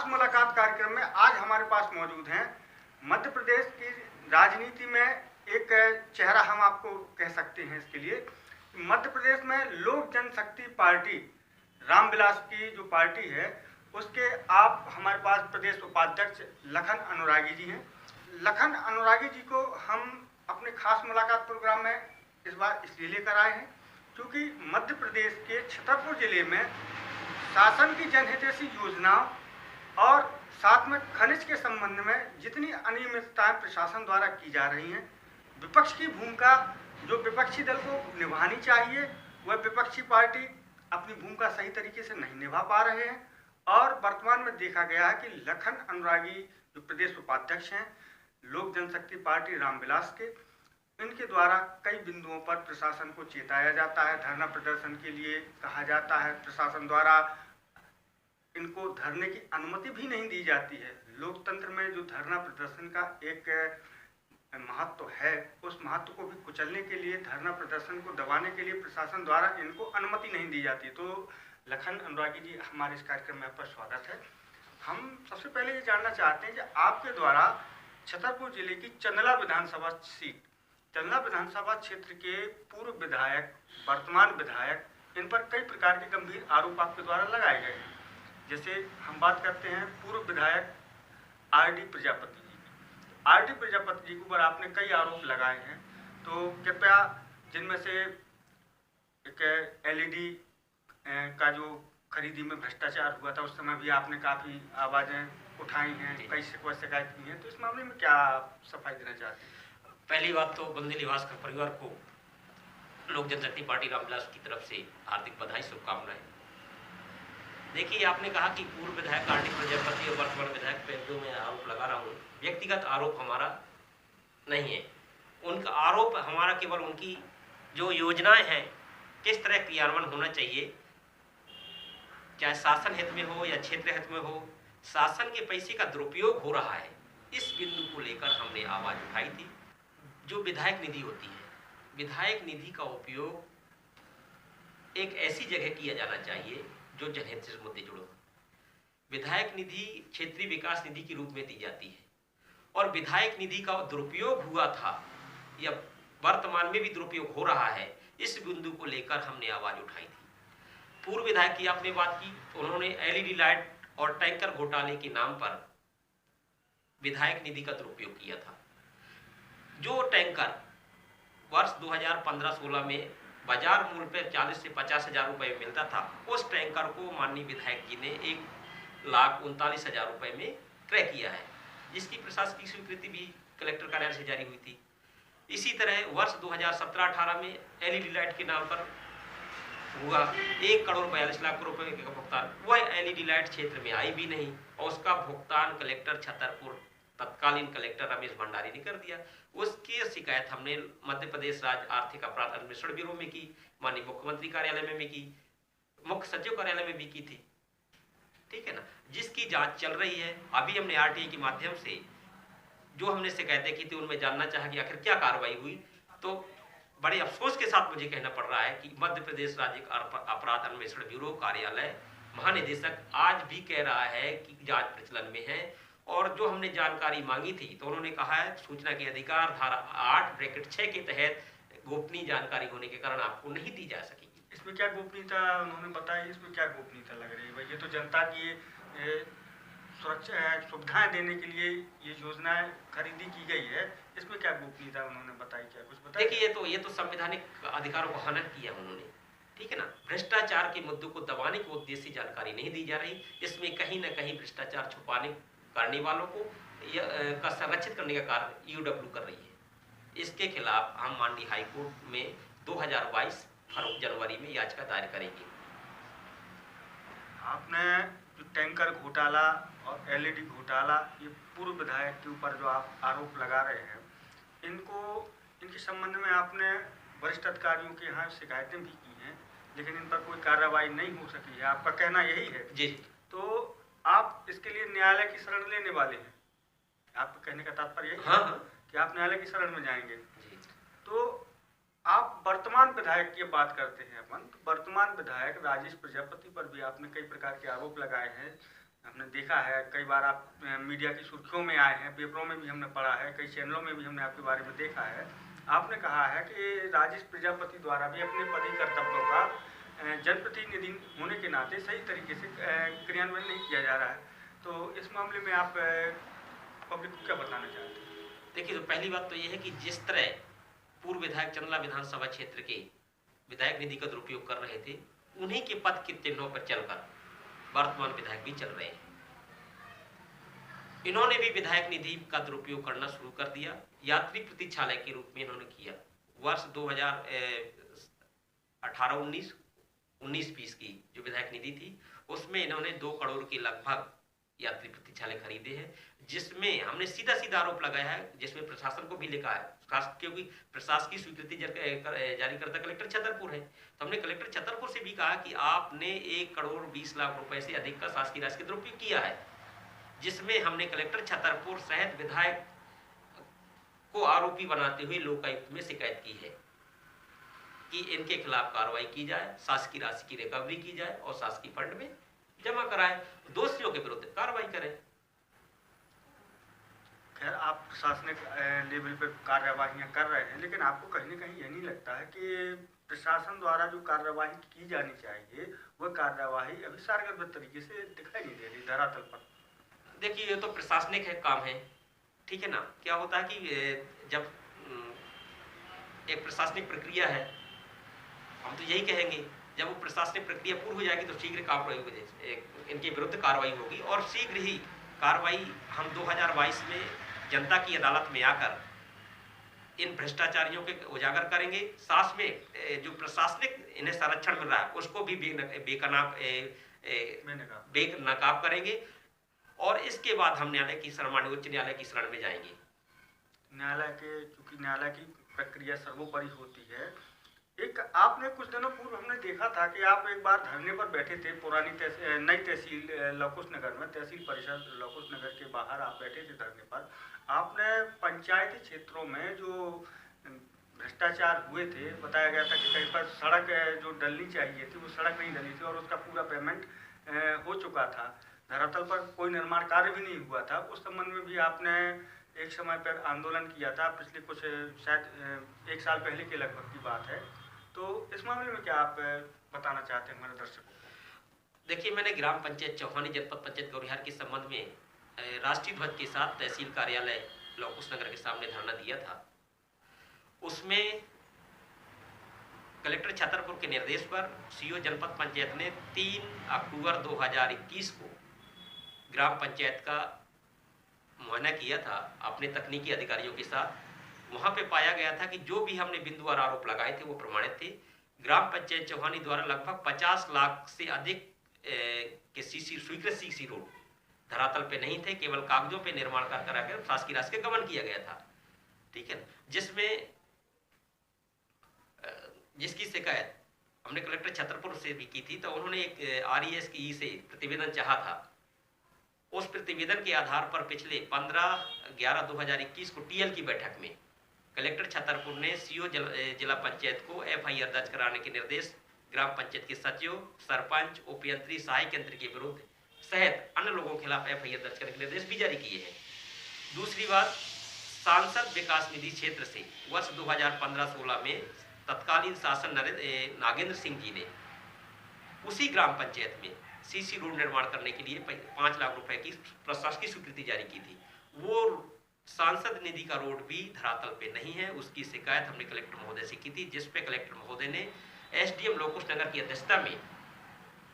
मुलाकात कार्यक्रम में आज हमारे पास मौजूद हैं मध्य प्रदेश की राजनीति में एक चेहरा हम आपको कह सकते हैं। इसके लिए मध्य प्रदेश में लोक जनशक्ति पार्टी रामविलास की जो पार्टी है उसके आप हमारे पास प्रदेश उपाध्यक्ष लखन अनुरागी जी हैं। लखन अनुरागी जी को हम अपने खास मुलाकात प्रोग्राम में इस बार इसलिए लेकर आए हैं क्योंकि मध्य प्रदेश के छतरपुर जिले में शासन की जनहितैषी योजनाओं और साथ में खनिज के संबंध में जितनी अनियमितताएं प्रशासन द्वारा की जा रही हैं, विपक्ष की भूमिका जो विपक्षी दल को निभानी चाहिए वह विपक्षी पार्टी अपनी भूमिका सही तरीके से नहीं निभा पा रहे हैं। और वर्तमान में देखा गया है कि लखन अनुरागी जो प्रदेश उपाध्यक्ष हैं लोक जनशक्ति पार्टी रामविलास के, इनके द्वारा कई बिंदुओं पर प्रशासन को चेताया जाता है, धरना प्रदर्शन के लिए कहा जाता है, प्रशासन द्वारा इनको धरने की अनुमति भी नहीं दी जाती है। लोकतंत्र में जो धरना प्रदर्शन का एक महत्व है उस महत्व को भी कुचलने के लिए, धरना प्रदर्शन को दबाने के लिए प्रशासन द्वारा इनको अनुमति नहीं दी जाती। तो लखन अनुरागी जी हमारे इस कार्यक्रम में आपका स्वागत है। हम सबसे पहले ये जानना चाहते हैं कि आपके द्वारा छतरपुर जिले की चंदला विधानसभा सीट, चंदला विधानसभा क्षेत्र के पूर्व विधायक, वर्तमान विधायक, इन पर कई प्रकार के गंभीर आरोप आपके द्वारा लगाए गए हैं। जैसे हम बात करते हैं पूर्व विधायक आर.डी. प्रजापति जी की। आर.डी. प्रजापति जी के ऊपर आपने कई आरोप लगाए हैं, तो कृपया जिनमें से एक एलईडी का जो खरीदी में भ्रष्टाचार हुआ था उस समय भी आपने काफ़ी आवाज़ें उठाई हैं, कई शिकायत की हैं, तो इस मामले में क्या सफाई देना चाहते हैं? पहली बात तो बंदी लिबासकर परिवार को लोक जनशक्ति पार्टी रामविलास की तरफ से हार्दिक बधाई, शुभकामनाएं। देखिए, आपने कहा कि पूर्व विधायक आर.डी. प्रजापति और वर्तमान विधायक पे जो मैं आरोप लगा रहा हूँ, व्यक्तिगत आरोप हमारा नहीं है। उनका आरोप हमारा केवल उनकी जो योजनाएं हैं किस तरह क्रियान्वयन होना चाहिए, चाहे शासन हित में हो या क्षेत्र हित में हो, शासन के पैसे का दुरुपयोग हो रहा है, इस बिंदु को लेकर हमने आवाज उठाई थी। जो विधायक निधि होती है, विधायक निधि का उपयोग एक ऐसी जगह किया जाना चाहिए जो जनहित से मुद्दे जुड़े हो। विधायक निधि क्षेत्रीय विकास निधि के रूप में दी जाती है और विधायक निधि का दुरुपयोग हुआ था या वर्तमान में भी दुरुपयोग हो रहा है, इस बिंदु को लेकर हमने आवाज उठाई थी। पूर्व विधायक की आपने बात की, उन्होंने एलईडी लाइट और टैंकर घोटाले के नाम पर विधायक निधि का दुरुपयोग किया था। जो टैंकर वर्ष 2015-16 में बाजार मूल्य पर 40 से 50 हजार रुपये में मिलता था, उस टैंकर को माननीय विधायक जी ने 1,39,000 रुपये में क्रय किया है, जिसकी प्रशासनिक स्वीकृति भी कलेक्टर कार्यालय से जारी हुई थी। इसी तरह वर्ष 2017-18 में एलईडी लाइट के नाम पर हुआ 1,42,00,000 रुपये का भुगतान, वह एलईडी लाइट क्षेत्र में आई भी नहीं और उसका भुगतान कलेक्टर छतरपुर तत्कालीन कलेक्टर रमेश भंडारी ने कर दिया। उसकी शिकायत हमने मध्य प्रदेश राज्य आर्थिक अपराध अन्वेषण ब्यूरो में की, माननीय मुख्यमंत्री कार्यालय में की, मुख्य सचिव कार्यालय में भी की थी, ठीक है ना, जिसकी जांच चल रही है। अभी हमने आरटीआई के माध्यम से जो हमने शिकायतें की थी उनमें जानना चाहा कि आखिर क्या कार्रवाई हुई, तो बड़े अफसोस के साथ मुझे कहना पड़ रहा है कि मध्य प्रदेश राज्य अपराध अन्वेषण ब्यूरो कार्यालय महानिदेशक आज भी कह रहा है कि जांच प्रचलन में है। और जो हमने जानकारी मांगी थी तो उन्होंने कहा है सूचना के अधिकार धारा 8(6) के तहत गोपनीय जानकारी होने के कारण आपको नहीं दी जा सकेगी। इसमें क्या गोपनीयता उन्होंने बताई, इसमें क्या गोपनीयता लग रही है भाई? ये तो जनता की सुरक्षा सुविधाएं देने के लिए ये योजनाएं खरीदी की गई है, इसमें क्या गोपनीयता उन्होंने बताई, क्या कुछ बताया? देखिए, ये तो संवैधानिक अधिकारों को हनन किया उन्होंने, ठीक है ना। भ्रष्टाचार के मुद्दों को दबाने के उद्देश्य से जानकारी नहीं दी जा रही, इसमें कहीं ना कहीं भ्रष्टाचार छुपाने करने वालों को का संरक्षित करने का कार्य ईओडब्ल्यू कर रही है। इसके खिलाफ हम माननीय हाईकोर्ट में 2022 जनवरी में याचिका दायर करेंगे। आपने जो टैंकर घोटाला और एलईडी घोटाला, ये पूर्व विधायक के ऊपर जो आप आरोप लगा रहे हैं, इनके संबंध में आपने वरिष्ठ अधिकारियों के यहाँ शिकायतें भी की हैं, लेकिन इन पर कोई कार्रवाई नहीं हो सकी है, आपका कहना यही है? जी। तो आप इसके लिए न्यायालय की शरण लेने वाले हैं, आपके कहने का तात्पर्य यही है कि आप न्यायालय की शरण में जाएंगे? जी। तो आप वर्तमान विधायक की बात करते हैं अपन, तो वर्तमान विधायक राजेश प्रजापति पर भी आपने कई प्रकार के आरोप लगाए हैं, हमने देखा है, कई बार आप मीडिया की सुर्खियों में आए हैं, पेपरों में भी हमने पढ़ा है, कई चैनलों में भी हमने आपके बारे में देखा है। आपने कहा है कि राजेश प्रजापति द्वारा भी अपने पद कर्तव्यों का जनप्रतिनिधि होने के नाते सही तरीके से क्रियान्वयन नहीं किया जा रहा है। तो इस मामले में आप पब्लिक को क्या बताना चाहते हैं? देखिए, तो पहली बात तो ये है कि जिस तरह पूर्व विधायक चंदला विधानसभा क्षेत्र के विधायक निधि का दुरुपयोग कर रहे थे, उन्हीं के पद के चिन्हों पर चलकर वर्तमान विधायक भी चल रहे हैं। इन्होंने भी विधायक निधि का दुरुपयोग करना शुरू कर दिया। यात्री प्रतीक्षालय के रूप में इन्होंने किया। वर्ष 2018-19 19-20 की जो विधायक निधि थी, उसमें इन्होंने 2 करोड़ के लगभग यात्री प्रतीक्षालय खरीदे हैं, जिसमें हमने सीधा सीधा आरोप लगाया है, जिसमें प्रशासन को भी लिखा है, क्योंकि प्रशासकीय स्वीकृति जारी करता कलेक्टर छतरपुर है। तो हमने कलेक्टर छतरपुर से भी कहा कि आपने 1 करोड़ 20 लाख रुपए से अधिक का शासकीय राशि का दुरुपयोग किया है, जिसमें हमने कलेक्टर छतरपुर सहित विधायक को आरोपी बनाते हुए लोकायुक्त में शिकायत की है कि इनके खिलाफ कार्रवाई की जाए, शासकीय राशि की रिकवरी की जाए और शासकीय फंड में जमा कराए, दोषियों के विरुद्ध कार्रवाई करें। खैर, आप प्रशासनिक लेवल पर कार्यवाहियां कर रहे हैं, लेकिन आपको कहीं न कहीं ये नहीं लगता है कि प्रशासन द्वारा जो कार्यवाही की जानी चाहिए, वह कार्यवाही अभी सारगर्भित तरीके से दिखाई नहीं दे रही धरातल पर? देखिए, ये तो प्रशासनिक है काम है, ठीक है ना। क्या होता है कि जब एक प्रशासनिक प्रक्रिया है, हम तो यही कहेंगे, जब वो प्रशासनिक प्रक्रिया पूर्ण हो जाएगी तो शीघ्र इनके विरुद्ध कार्रवाई होगी और शीघ्र ही कार्रवाई हम 2022 में जनता की अदालत में आकर इन भ्रष्टाचारियों के उजागर करेंगे। साथ में जो प्रशासनिक इन्हें संरक्षण मिल रहा है उसको भी बेनकाब करेंगे और इसके बाद हम न्यायालय की शरण, माननीय उच्च न्यायालय की शरण में जाएंगे। चूंकि न्यायालय की प्रक्रिया सर्वोपरि होती है, एक आपने कुछ दिनों पूर्व हमने देखा था कि आप एक बार धरने पर बैठे थे नई तहसील लौकुश नगर में, तहसील परिषद लौकुश नगर के बाहर आप बैठे थे धरने पर। आपने पंचायती क्षेत्रों में जो भ्रष्टाचार हुए थे, बताया गया था कि कहीं पर सड़क जो डलनी चाहिए थी वो सड़क नहीं डली थी और उसका पूरा पेमेंट हो चुका था, धरातल पर कोई निर्माण कार्य भी नहीं हुआ था। उस संबंध में भी आपने एक समय पर आंदोलन किया था, पिछले कुछ शायद 1 साल पहले के लगभग की बात है। तो इस मामले में क्या आप बताना चाहते हैं हमारे दर्शकों को? देखिए, मैंने ग्राम पंचायत चौहानी जनपद पंचायत गौरिहार के संबंध में राष्ट्रीय ध्वज के साथ तहसील कार्यालय लौकुश नगर के सामने धरना दिया था। उसमें कलेक्टर छतरपुर के निर्देश पर सीओ जनपद पंचायत ने 3 अक्टूबर 2021 को ग्राम पंचायत का मुआयना किया था अपने तकनीकी अधिकारियों के साथ। वहां पे पाया गया था कि जो भी हमने बिंदुवार आरोप लगाए थे वो प्रमाणित थे। ग्राम पंचायत चौहानी द्वारा लगभग 50 लाख से अधिक के स्वीकृत सीसी रोड धरातल पे नहीं थे, केवल कागजों पे निर्माण कार्य कराकर शासकीय राशि का गबन किया गया था, ठीक है। जिसकी शिकायत हमने कलेक्टर छतरपुर से भी की थी, तो उन्होंने एक RES की से प्रतिवेदन चाहा था। उस प्रतिवेदन के आधार पर पिछले 15/11/2021 को TL की बैठक में कलेक्टर छतरपुर ने सीओ जिला पंचायत को FIR दर्ज कराने के निर्देश ग्राम पंचायत के सचिव, सरपंच, उपयंत्री, सहायक यंत्री के विरुद्ध सहित अन्य लोगों के खिलाफ FIR दर्ज करने के निर्देश भी जारी किए हैं। दूसरी बात, सांसद विकास निधि क्षेत्र से वर्ष 2015-16 में तत्कालीन शासन नागेंद्र सिंह जी ने उसी ग्राम पंचायत में CC रोड निर्माण करने के लिए 5 लाख रुपए की प्रशासकीय स्वीकृति जारी की थी। वो सांसद निधि का रोड भी धरातल पे नहीं है। उसकी शिकायत हमने कलेक्टर महोदय से की थी, जिस पे कलेक्टर महोदय ने SDM लौकुश नगर की अध्यक्षता में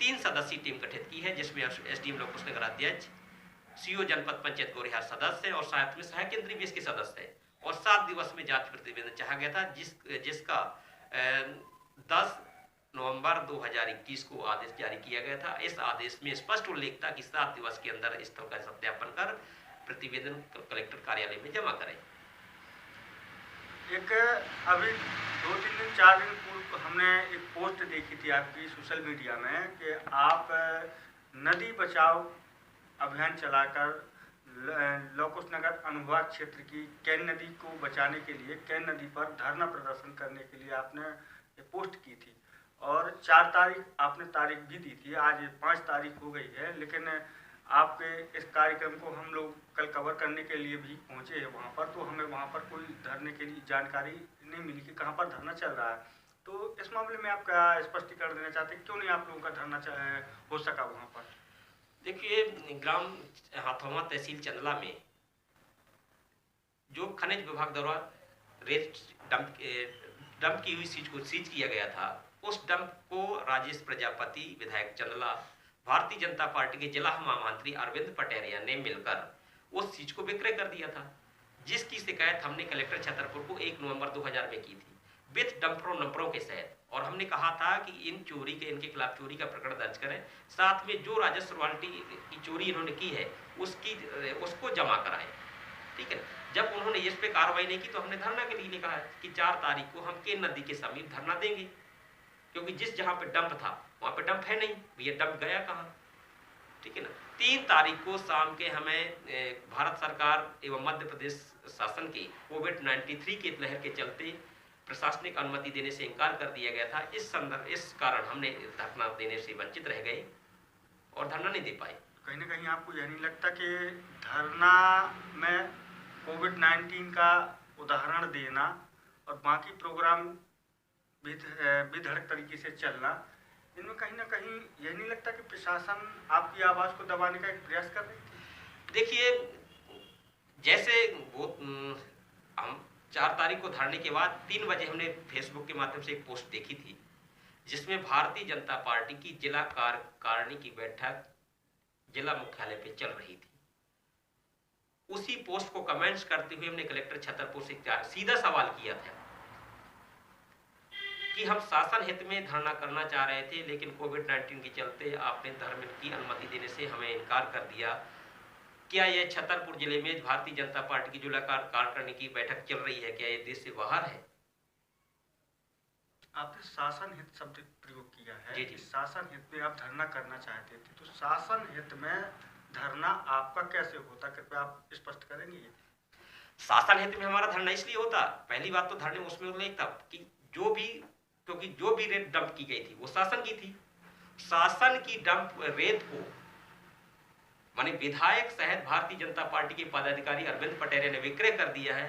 3 सदस्यीय टीम गठित की है, जिसमें SDM लौकुश नगर अध्यक्ष, CO जनपद पंचायत गौरिहार सदस्य और साथ में सहायक यंत्री भी इसके सदस्य है। और 7 दिवस में जांच प्रतिवेदन चाहा गया था, जिसका 10 नवंबर 2021 को आदेश जारी किया गया था। इस आदेश में स्पष्ट उल्लेख था कि 7 दिवस के अंदर स्थल का सत्यापन कर प्रतिवेदन कलेक्टर कार्यालय में जमा करें। एक अभी 2-3 दिन 4 दिन पूर्व हमने एक पोस्ट देखी थी आपकी सोशल मीडिया में कि आप नदी बचाओ अभियान चलाकर लौकुश नगर अनुभाग क्षेत्र की कैन नदी को बचाने के लिए कैन नदी पर धरना प्रदर्शन करने के लिए आपने एक पोस्ट की थी और 4 तारीख आपने तारीख भी दी थी। आज 5 तारीख हो गई है, लेकिन आपके इस कार्यक्रम को हम लोग कल कवर करने के लिए भी पहुंचे हैं वहाँ पर, तो हमें वहाँ पर कोई धरने के लिए जानकारी नहीं मिली कि कहाँ पर धरना चल रहा है। तो इस मामले में आप क्या स्पष्टीकरण देना चाहते हैं, क्यों नहीं आप लोगों का धरना हो सका वहाँ पर? देखिए, ग्राम हाथौमा तहसील चंदला में जो खनिज विभाग द्वारा रेत डंप की हुई चीज को सीज किया गया था, उस डंप को राजेश प्रजापति विधायक चंदला, भारतीय जनता पार्टी के जिला महामंत्री अरविंद पटेरिया ने मिलकर उस चीज को विक्रय कर दिया था, जिसकी शिकायत हमने कलेक्टर छतरपुर को 1 नवंबर 2000 में की थी विथ डंपरों नंबरों के सहित। और हमने कहा था कि इनके खिलाफ चोरी का प्रकरण दर्ज करें, साथ में जो राजस्व रॉयल्टी की चोरी इन्होंने की है उसको जमा कराएं। ठीक है, जब उन्होंने इस पे कार्रवाई नहीं की तो हमने धरना के लिए कहा कि 4 तारीख को हम केन नदी के समीप धरना देंगे, क्योंकि जिस जहां पे डंप था वहां पे डंप है नहीं, ये डंप गया कहां। ठीक है ना। 3 तारीख को शाम के हमें भारत सरकार एवं मध्य प्रदेश शासन की कोविड-93 के लहर के चलते प्रशासनिक अनुमति देने से इनकार कर दिया गया था। इस कारण हमने धरना देने से वंचित रह गए और धरना नहीं दे पाए। कहीं ना कहीं आपको यह नहीं लगता कि धरना में कोविड-19 का उदाहरण देना और बाकी प्रोग्राम बेधड़क तरीके से चलना, इनमें कहीं ना कहीं यह नहीं लगता कि प्रशासन आपकी आवाज़ को दबाने का एक प्रयास कर रही थी? देखिए, जैसे वो हम 4 तारीख को धरने के बाद 3 बजे हमने फेसबुक के माध्यम से एक पोस्ट देखी थी, जिसमें भारतीय जनता पार्टी की जिला कार्यकारिणी की बैठक जिला मुख्यालय पे चल रही थी। उसी पोस्ट को कमेंट्स करते हुए हमने कलेक्टर छतरपुर से सीधा सवाल किया था कि हम शासन हित में धरना करना चाह रहे थे, लेकिन कोविड-19 के चलते आपने धरने की अनुमति देने से हमें इनकार कर दिया। क्या यह छतरपुर जिले में भारतीय जनता पार्टी की जिला कार्यकारिणी की बैठक चल रही है, क्या यह देश से बाहर है? आपने शासन हित शब्द प्रयोग किया है। जी जी। शासन हित में आप धरना करना चाहते थे, तो शासन हित में धरना आपका कैसे होता, कृपया आप स्पष्ट करेंगे? शासन हित में हमारा धरना इसलिए होता, पहली बात तो धरने उसमें उल्लेख था कि क्योंकि जो भी रेत डंप की गई थी वो शासन की थी। शासन की डंप रेत को माने विधायक सहित भारतीय जनता पार्टी के पदाधिकारी अरविंद पटेरिया ने विक्रय कर दिया है।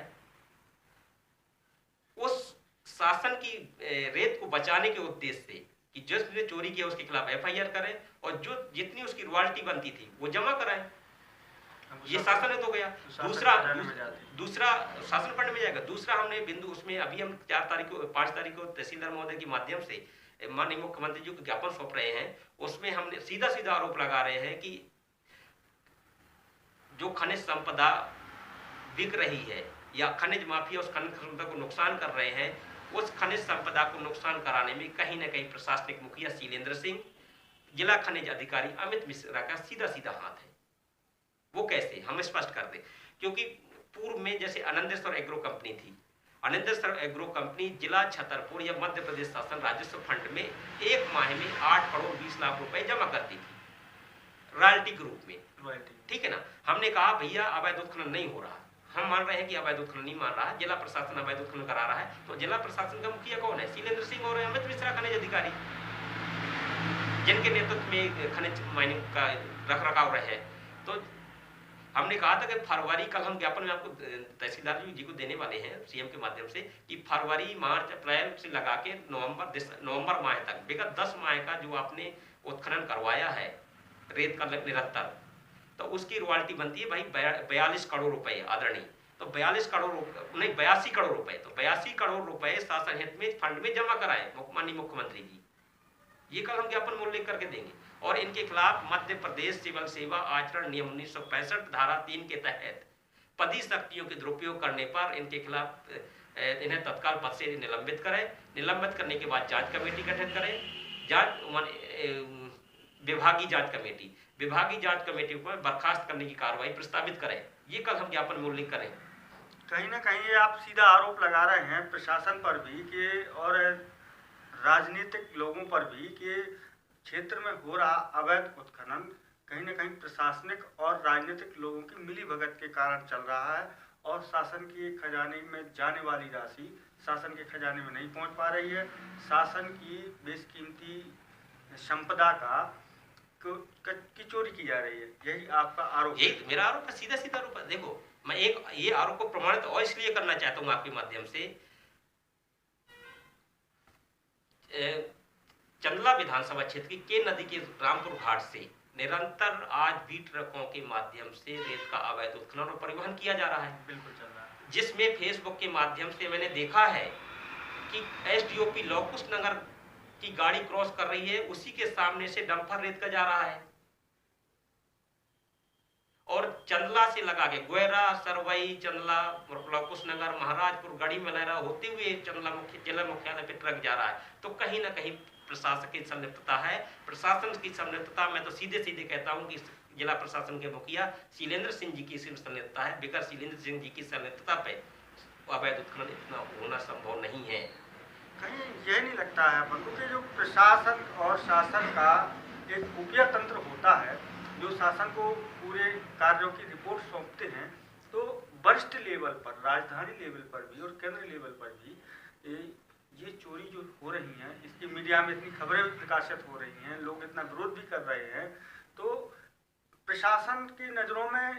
उस शासन की रेत को बचाने के उद्देश्य से कि जिसने चोरी किया उसके खिलाफ एफआईआर करें और जो जितनी उसकी रॉयल्टी बनती थी वो जमा कराएं। ये शासन है तो गया। दूसरा शासन फंड में जाएगा। दूसरा हमने बिंदु उसमें अभी हम 5 तारीख को तहसीलदार महोदय के माध्यम से माननीय मुख्यमंत्री जी को ज्ञापन सौंप रहे हैं। उसमें हमने सीधा आरोप लगा रहे हैं कि जो खनिज संपदा बिक रही है या खनिज माफिया उस खनिज संपदा को नुकसान कर रहे हैं, उस खनिज संपदा को नुकसान कराने में कहीं ना कहीं प्रशासनिक मुखिया शीलेंद्र सिंह, जिला खनिज अधिकारी अमित मिश्रा का सीधा हाथ है। वो कैसे हम स्पष्ट कर दें, क्योंकि पूर्व में जैसे आनंदेश्वर एग्रो कंपनी थी, आनंदेश्वर एग्रो कंपनी जिला छतरपुर या मध्य प्रदेश शासन राजस्व फंड में 1 माह में 8 करोड़ 20 लाख रुपए जमा करती थी रॉयल्टी के रूप में। ठीक है ना। हमने कहा भैया अवैध उत्खनन नहीं हो रहा, हम मान रहे हैं कि अवैध उत्खनन नहीं मान रहा है, जिला प्रशासन अवैध उत्खनन करा रहा है। तो जिला प्रशासन का मुखिया कौन है? शीलेंद्र सिंह और अमित मिश्रा खनिज अधिकारी, जिनके नेतृत्व में खनिज माइनिंग का रखरखाव रहे। तो हमने कहा था कि फरवरी, कल हम ज्ञापन में आपको तहसीलदार जी को देने वाले हैं सीएम के माध्यम से, कि फरवरी मार्च अप्रैल से लगा के नवंबर माह तक विगत 10 माह का जो आपने उत्खनन करवाया है रेत का निरंतर, तो उसकी रॉयल्टी बनती है भाई 42 करोड़ रुपए आदरणीय। तो 82 करोड़ रुपए, तो 82 करोड़ रुपए शासन हित में फंड में जमा कराए माननीय मुख्यमंत्री जी। ये कल हम ज्ञापन में उल्लेख करके देंगे। और इनके खिलाफ मध्य प्रदेश सिविल सेवा आचरण नियम 1965 धारा 3 के तहत पदी शक्तियों के दुरुपयोग करने पर इनके खिलाफ इन्हें तत्काल पद से निलंबित करें। निलंबित करने के बाद जांच कमेटी गठित करें, विभागीय जांच कमेटी को बर्खास्त करने की कार्रवाई प्रस्तावित करें। ये कल हम ज्ञापन में उल्लेख करें। कहीं ना कहीं आप सीधा आरोप लगा रहे हैं प्रशासन पर भी कि और राजनीतिक लोगों पर भी कि क्षेत्र में हो रहा अवैध उत्खनन कहीं ना कहीं प्रशासनिक और राजनीतिक लोगों की मिलीभगत के कारण चल रहा है और शासन के खजाने में जाने वाली राशि शासन के खजाने में नहीं पहुंच पा रही है। शासन की बेशकीमती संपदा का की चोरी की जा रही है, यही आपका आरोप? यही तो मेरा आरोप है, सीधा सीधा आरोप है। देखो, मैं एक ये आरोप को प्रमाणित और इसलिए करना चाहता हूँ आपके माध्यम से। चंदला विधानसभा क्षेत्र की के नदी के रामपुर घाट से निरंतर आज भी ट्रकों के माध्यम से रेत का अवैध उत्खनन और परिवहन किया जा रहा है। बिल्कुल चल रहा है। जिसमें फेसबुक के माध्यम से मैंने देखा है कि एसडीओपी लौकुश नगर की गाड़ी क्रॉस कर रही है, उसी के सामने से डंपर रेत का जा रहा है और चंदला से लगा के गोयरा, सरवई, चंदला, लौकुश नगर, महाराजपुर, गढ़ी मलहरा होते हुए चंदला जिला मुख्यालय पे ट्रक जा रहा है। तो कहीं ना कहीं प्रशासन की संलिप्तता है। प्रशासन की संलिप्तता, मैं तो सीधे सीधे कहता हूं कि जिला प्रशासन के मुखिया शीलेंद्र सिंह जी की संलिप्तता है। बिगर शीलेंद्र सिंह जी की संलिप्तता पे अवैध उत्खनन इतना होना संभव नहीं है। कहीं यह नहीं लगता है अपन को कि जो प्रशासन और शासन का एक खुफिया तंत्र होता है, जो शासन को पूरे कार्यों की रिपोर्ट सौंपते हैं, तो वरिष्ठ लेवल पर, राजधानी लेवल पर भी और केंद्र लेवल पर भी ये चोरी जो हो रही हैं, इसकी मीडिया में इतनी खबरें भी प्रकाशित हो रही हैं, लोग इतना विरोध भी कर रहे हैं, तो प्रशासन की नज़रों में,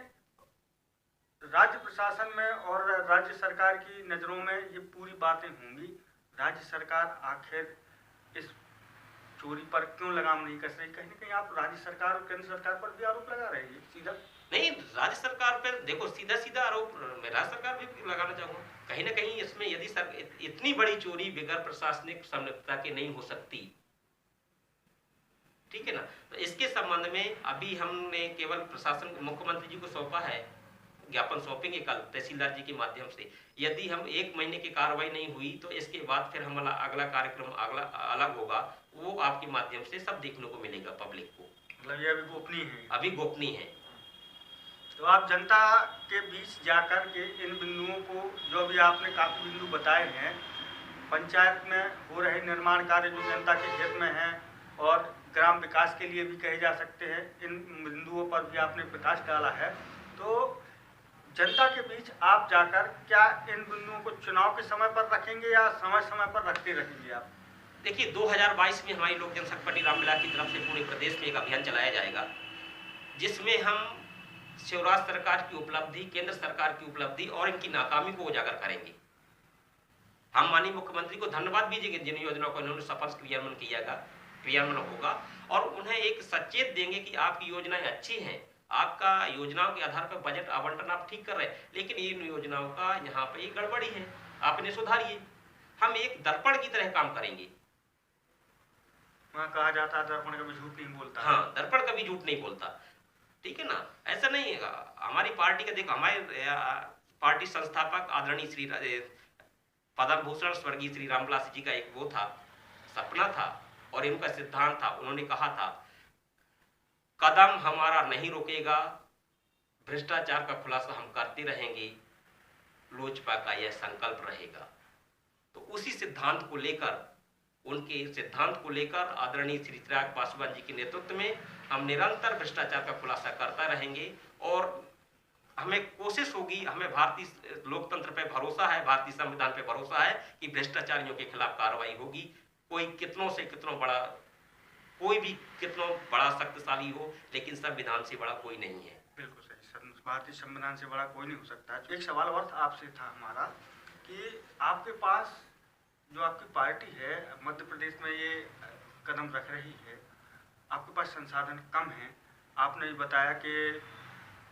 राज्य प्रशासन में और राज्य सरकार की नज़रों में ये पूरी बातें होंगी। राज्य सरकार आखिर इस चोरी पर क्यों लगाम नहीं कस रही? कहीं ना कहीं आप राज्य सरकार और केंद्र सरकार पर भी आरोप लगा रहे हैं सीधा। नहीं, राज्य सरकार पर देखो सीधा सीधा आरोप मैं राज्य सरकार भी लगाना चाहूंगा। कहीं ना कहीं इसमें यदि इतनी बड़ी चोरी बिगर प्रशासनिक संलिप्तता के नहीं हो सकती, ठीक है ना। तो इसके संबंध में अभी हमने केवल प्रशासन, मुख्यमंत्री जी को सौंपा है, ज्ञापन सौंपेंगे कल तहसीलदार जी के माध्यम से। यदि हम 1 महीने की कार्रवाई नहीं हुई तो इसके बाद फिर हमारा अगला कार्यक्रम अलग होगा, वो आपके माध्यम से सब देखने को मिलेगा पब्लिक को। मतलब ये अभी गोपनीय है? अभी गोपनीय है। तो आप जनता के बीच जाकर के इन बिंदुओं को, जो अभी आपने काफ़ी बिंदु बताए हैं, पंचायत में हो रहे निर्माण कार्य जो जनता के हित में हैं और ग्राम विकास के लिए भी कहे जा सकते हैं, इन बिंदुओं पर भी आपने प्रकाश डाला है। तो जनता के बीच आप जाकर क्या इन बिंदुओं को चुनाव के समय पर रखेंगे या समय समय पर रखते रहेंगे आप? देखिए, 2022 में हमारी लोक जनशक्ति पार्टी रामविलास की तरफ से पूरे प्रदेश में एक अभियान चलाया जाएगा, जिसमें हम शिवराज सरकार की उपलब्धि, केंद्र सरकार की उपलब्धि और इनकी नाकामी को उजागर करेंगे। हम माननीय मुख्यमंत्री को धन्यवाद दीजिएगा जिन योजनाओं को इन्होंने सफल क्रियान्वयन होगा, और उन्हें एक सचेत देंगे कि आपकी योजनाएं अच्छी हैं, आपका योजनाओं के आधार पर बजट आवंटन आप ठीक कर रहे हैं, लेकिन इन योजनाओं का यहाँ पे एक गड़बड़ी है, आप इन्हें सुधारिए। हम एक दर्पण की तरह काम करेंगे। वहाँ कहा जाता है दर्पण कभी झूठ नहीं बोलता। हाँ, दर्पण कभी झूठ नहीं बोलता, ठीक है ना। ऐसा नहीं है हमारी पार्टी का, देखो हमारे पार्टी संस्थापक आदरणीय श्री पद्म भूषण स्वर्गीय श्री रामविलास जी का एक वो था, सपना था और इनका सिद्धांत था। उन्होंने कहा था, कदम हमारा नहीं रुकेगा, भ्रष्टाचार का खुलासा हम करते रहेंगे, लोजपा का यह संकल्प रहेगा। तो उसी सिद्धांत को लेकर, उनके सिद्धांत को लेकर आदरणीय श्री चिराग पासवान जी के नेतृत्व में हम निरंतर भ्रष्टाचार का खुलासा करता रहेंगे और हमें कोशिश होगी, हमें भारतीय लोकतंत्र पे भरोसा है, भारतीय संविधान पे भरोसा है कि भ्रष्टाचारियों के खिलाफ कार्रवाई होगी। कोई कितनों से कितनों बड़ा, कोई भी कितनों बड़ा शक्तिशाली हो, लेकिन संविधान से बड़ा कोई नहीं है। बिल्कुल सही, भारतीय संविधान से बड़ा कोई नहीं हो सकता। एक सवाल और आपसे था हमारा कि आपके पास जो आपकी पार्टी है मध्य प्रदेश में ये कदम रख रही है, आपके पास संसाधन कम है। आपने बताया कि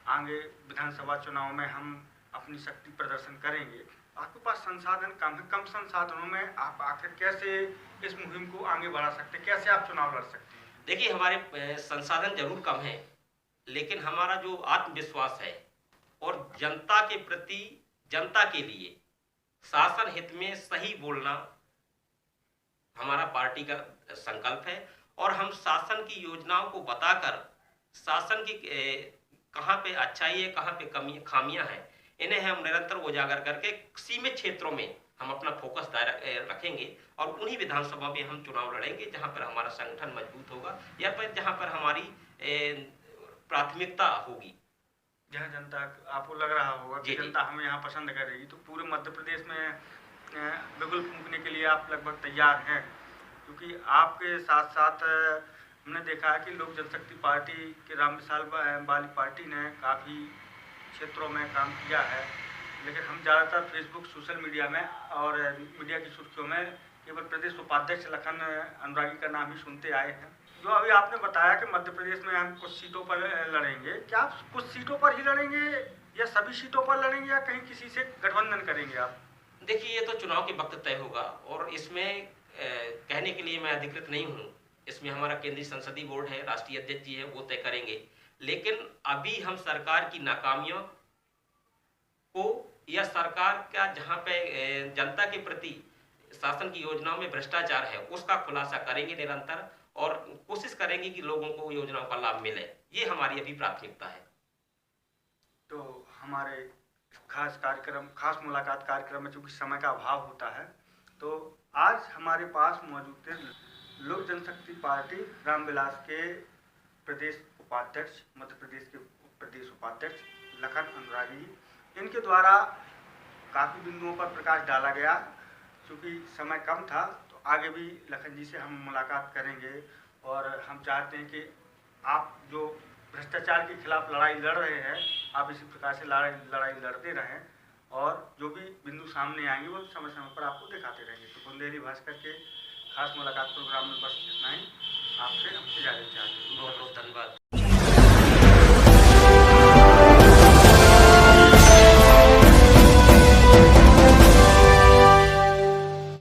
आगे विधानसभा चुनाव में हम अपनी शक्ति प्रदर्शन करेंगे, आपके पास संसाधन कम है। कम संसाधनों में आप आखिर कैसे इस मुहिम को आगे बढ़ा सकते हैं, कैसे आप चुनाव लड़ सकते हैं? देखिए, हमारे संसाधन जरूर कम है, लेकिन हमारा जो आत्मविश्वास है और जनता के प्रति, जनता के लिए शासन हित में सही बोलना हमारा पार्टी का संकल्प है। और हम शासन की योजनाओं को बताकर शासन की कहाँ पे अच्छाई है, कहाँ पे खामियां हैं, इन्हें हम निरंतर उजागर करके सीमित क्षेत्रों में हम अपना फोकस रखेंगे और उन्हीं विधानसभा में हम चुनाव लड़ेंगे जहां पर हमारा संगठन मजबूत होगा या फिर जहां पर हमारी प्राथमिकता होगी, जहाँ जनता, आपको लग रहा होगा कि जनता हमें यहाँ पसंद करेगी। तो पूरे मध्य प्रदेश में बिगुल फूंकने के लिए आप लगभग तैयार हैं, क्योंकि आपके साथ साथ हमने देखा है कि लोक जनशक्ति पार्टी के रामविशाल वाली पार्टी ने काफ़ी क्षेत्रों में काम किया है, लेकिन हम ज़्यादातर फेसबुक सोशल मीडिया में और मीडिया की सुर्खियों में केवल प्रदेश उपाध्यक्ष लखन अनुरागी का नाम ही सुनते आए हैं। जो अभी आपने बताया कि मध्य प्रदेश में हम कुछ सीटों पर लड़ेंगे, क्या आप कुछ सीटों पर ही लड़ेंगे या सभी सीटों पर लड़ेंगे या कहीं किसी से गठबंधन करेंगे आप? देखिए, ये तो चुनाव के वक्त तय होगा और इसमें कहने के लिए मैं अधिकृत नहीं हूँ। इसमें हमारा केंद्रीय संसदीय बोर्ड है, राष्ट्रीय अध्यक्ष जी है, वो तय करेंगे। लेकिन अभी हम सरकार की नाकामियों को या सरकार का जहाँ पे जनता के प्रति शासन की योजनाओं में भ्रष्टाचार है, उसका खुलासा करेंगे निरंतर और कोशिश करेंगे कि लोगों को योजनाओं का लाभ मिले। ये हमारी अभी प्राथमिकता है। तो हमारे खास मुलाकात कार्यक्रम में चूंकि समय का अभाव होता है, तो आज हमारे पास मौजूद थे लोक जनशक्ति पार्टी रामविलास के प्रदेश उपाध्यक्ष, मध्य प्रदेश के प्रदेश उपाध्यक्ष लखन अनुरागी जी। इनके द्वारा काफ़ी बिंदुओं पर प्रकाश डाला गया। चूँकि समय कम था तो आगे भी लखन जी से हम मुलाकात करेंगे और हम चाहते हैं कि आप जो भ्रष्टाचार के खिलाफ लड़ाई लड़ रहे हैं, आप इसी प्रकार से लड़ाई लड़ते रहें और जो भी बिंदु सामने आएंगे वो समय समय पर आपको दिखाते रहेंगे। तो बुंदेली भास्कर के खास मुलाकात प्रोग्राम में बस इतना ही। आपसे हम इजाज़त चाहते हैं। बहुत बहुत धन्यवाद।